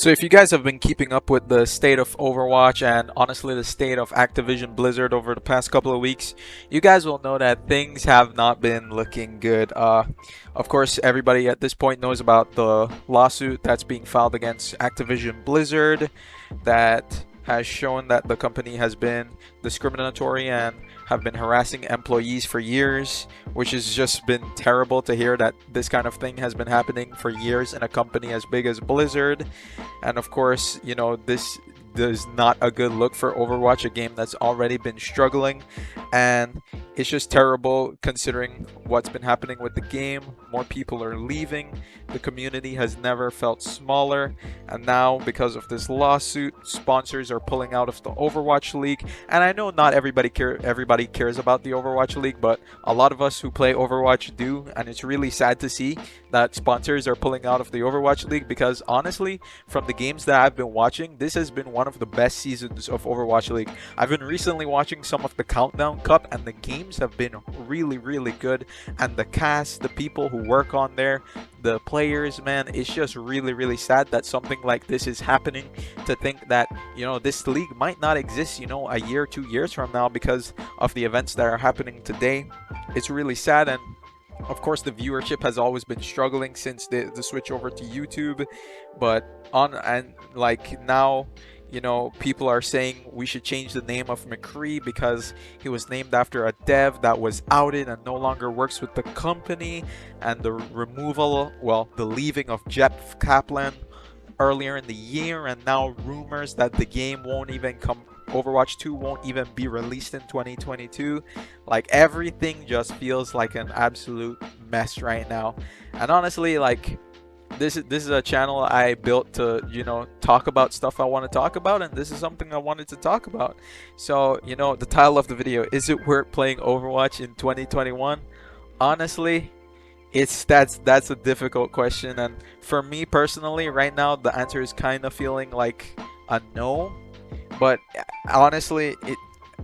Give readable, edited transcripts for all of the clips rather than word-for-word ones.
So if you guys have been keeping up with the state of Overwatch and honestly the state of Activision Blizzard over the past couple of weeks, you guys will know that things have not been looking good. Of course, everybody at this point knows about the lawsuit that's being filed against Activision Blizzard that has shown that the company has been discriminatory and have been harassing employees for years, which has just been terrible to hear that this kind of thing has been happening for years in a company as big as Blizzard. And of course, this is not a good look for Overwatch, a game that's already been struggling. And it's just terrible considering what's been happening with the game. More people are leaving. The community has never felt smaller. And now, because of this lawsuit, sponsors are pulling out of the Overwatch League. And I know not everybody cares about the Overwatch League, but a lot of us who play Overwatch do. And it's really sad to see that sponsors are pulling out of the Overwatch League because honestly, from the games that I've been watching, this has been one of the best seasons of Overwatch League. I've been recently watching some of the Countdown Cup and the games have been really, really good. And the cast, the people who work on there, the players, man, it's just really, really sad that something like this is happening. To think that, this league might not exist, a year, 2 years from now because of the events that are happening today. It's really sad. And of course, the viewership has always been struggling since the switch over to YouTube. But now, people are saying we should change the name of McCree because he was named after a dev that was outed and no longer works with the company. And the leaving of Jeff Kaplan earlier in the year, and now rumors that the game won't even come. Overwatch 2 won't even be released in 2022. Like, everything just feels like an absolute mess right now. And honestly, this is a channel I built to, talk about stuff I want to talk about, and this is something I wanted to talk about. So, the title of the video, is it worth playing Overwatch in 2021? Honestly, that's a difficult question, and for me personally right now the answer is kind of feeling like a no. But honestly,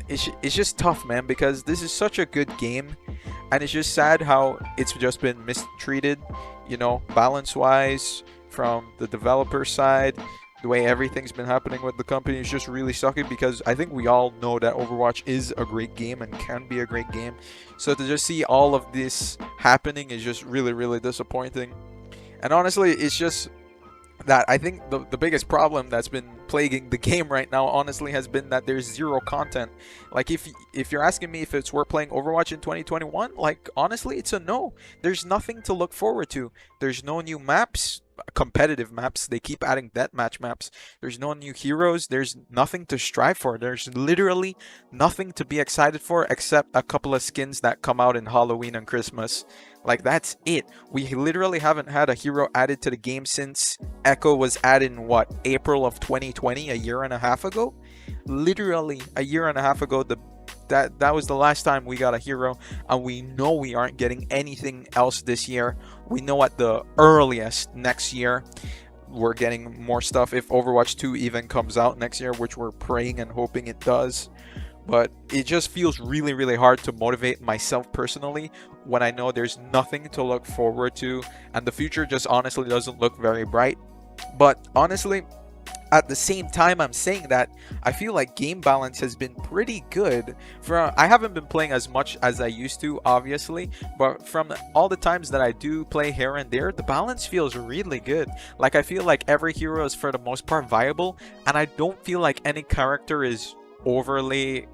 it's just tough, man, because this is such a good game, and it's just sad how it's just been mistreated, balance-wise from the developer side. The way everything's been happening with the company is just really sucky because I think we all know that Overwatch is a great game and can be a great game. So to just see all of this happening is just really, really disappointing. And honestly, it's just that I think the biggest problem that's been plaguing the game right now honestly has been that there's zero content. Like, if you're asking me if it's worth playing Overwatch in 2021, like, honestly, it's a no. There's nothing to look forward to. There's no new maps, competitive maps. They keep adding deathmatch maps. There's no new heroes. There's nothing to strive for. There's literally nothing to be excited for except a couple of skins that come out in Halloween and Christmas. Like, that's it. We literally haven't had a hero added to the game since Echo was added in April of 2020, a year and a half ago. Literally a year and a half ago, that was the last time we got a hero, and we know we aren't getting anything else this year. We know at the earliest next year we're getting more stuff if Overwatch 2 even comes out next year, which we're praying and hoping it does. But it just feels really, really hard to motivate myself personally when I know there's nothing to look forward to, and the future just honestly doesn't look very bright. But honestly, at the same time I'm saying that, I feel like game balance has been pretty good. I haven't been playing as much as I used to, obviously, but from all the times that I do play here and there, the balance feels really good. Like, I feel like every hero is for the most part viable, and I don't feel like any character is overly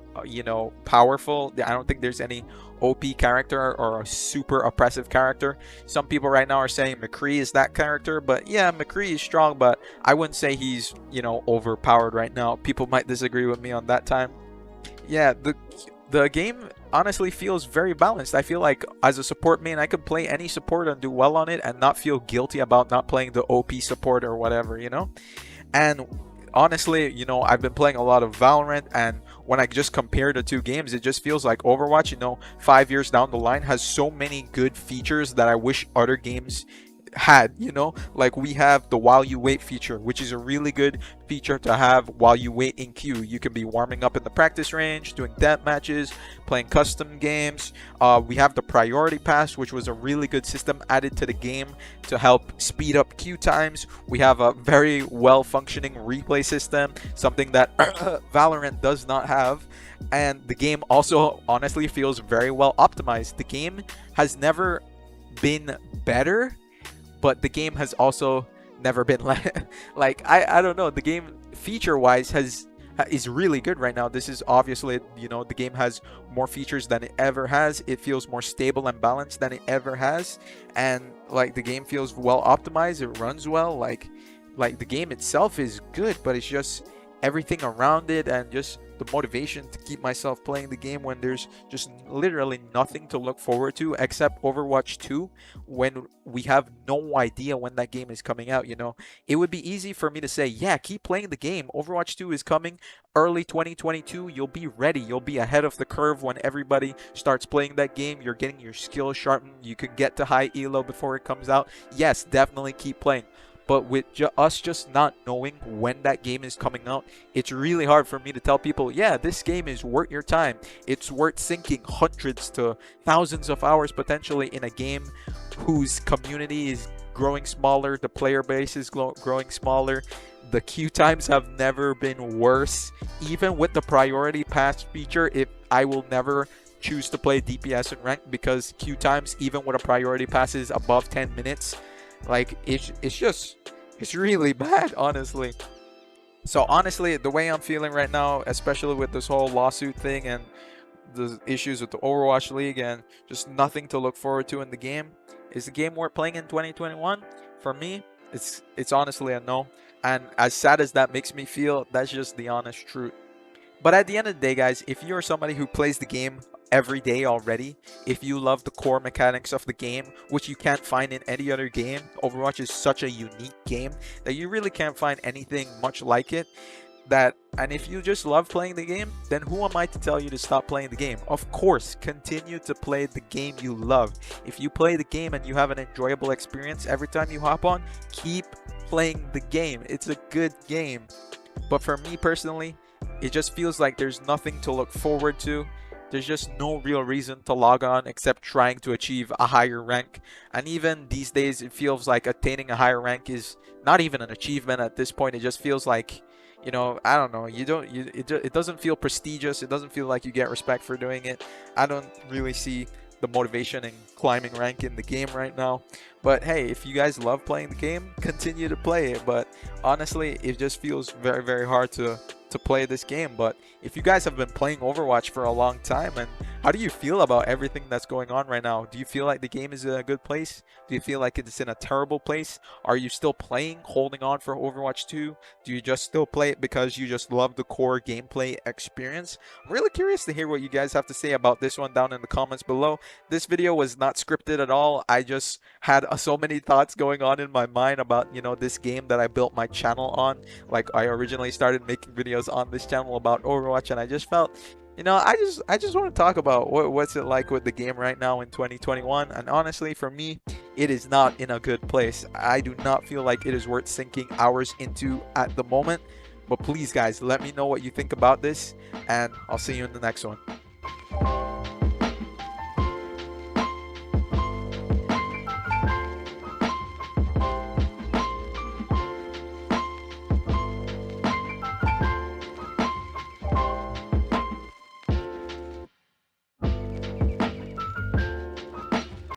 powerful. I don't think there's any OP character or a super oppressive character. Some people right now are saying McCree is that character, but yeah, McCree is strong, but I wouldn't say he's overpowered right now. People might disagree with me on that time. Yeah, the game honestly feels very balanced. I feel like as a support main, I could play any support and do well on it and not feel guilty about not playing the OP support or whatever, And honestly, I've been playing a lot of Valorant, and when I just compare the two games, it just feels like Overwatch, 5 years down the line, has so many good features that I wish other games had, you know? Like we have the while you wait feature, which is a really good feature to have while you wait in queue. You can be warming up in the practice range, doing death matches, playing custom games. We have the priority pass, which was a really good system added to the game to help speed up queue times. We have a very well functioning replay system, something that Valorant does not have. And the game also honestly feels very well optimized. The game has never been better, but the game has also never been like I don't know, the game feature wise is really good right now. This is obviously, you know, the game has more features than it ever has. It feels more stable and balanced than it ever has, and like the game feels well optimized. It runs well. Like the game itself is good, but it's just everything around it and just the motivation to keep myself playing the game when there's just literally nothing to look forward to except Overwatch 2, when we have no idea when that game is coming out. You know, it would be easy for me to say, yeah, keep playing the game. Overwatch 2 is coming early 2022. You'll be ready. You'll be ahead of the curve when everybody starts playing that game. You're getting your skills sharpened. You can get to high elo before it comes out. Yes, definitely keep playing. But with us just not knowing when that game is coming out, it's really hard for me to tell people, yeah, this game is worth your time. It's worth sinking hundreds to thousands of hours potentially in a game whose community is growing smaller, the player base is growing smaller. The queue times have never been worse. Even with the priority pass feature, I will never choose to play DPS and rank, because queue times, even with a priority pass, is above 10 minutes. Like it's really bad, honestly. So honestly, the way I'm feeling right now, especially with this whole lawsuit thing and the issues with the Overwatch League and just nothing to look forward to in the game, is the game worth playing in 2021? For me, it's honestly a no. And as sad as that makes me feel, that's just the honest truth. But at the end of the day, guys, if you're somebody who plays the game every day already, if you love the core mechanics of the game, which you can't find in any other game, Overwatch is such a unique game that you really can't find anything much like it. And if you just love playing the game, then who am I to tell you to stop playing the game? Of course, continue to play the game you love. If you play the game and you have an enjoyable experience every time you hop on, keep playing the game. It's a good game. But for me personally, it just feels like there's nothing to look forward to. There's just no real reason to log on except trying to achieve a higher rank. And even these days, it feels like attaining a higher rank is not even an achievement at this point. It just feels like, you know, I don't know. It doesn't feel prestigious. It doesn't feel like you get respect for doing it. I don't really see the motivation in climbing rank in the game right now. But hey, if you guys love playing the game, continue to play it. But honestly, it just feels very, very hard to play this game. But if you guys have been playing Overwatch for a long time, and how do you feel about everything that's going on right now? Do you feel like the game is in a good place? Do you feel like it's in a terrible place? Are you still playing, holding on for Overwatch 2? Do you just still play it because you just love the core gameplay experience? I'm really curious to hear what you guys have to say about this one down in the comments below. This video was not scripted at all. I just had so many thoughts going on in my mind about, you know, this game that I built my channel on. Like, I originally started making videos on this channel about Overwatch, and I just felt, you know, I just want to talk about what's it like with the game right now in 2021. And honestly, for me, it is not in a good place. I do not feel like it is worth sinking hours into at the moment. But please, guys, let me know what you think about this, and I'll see you in the next one.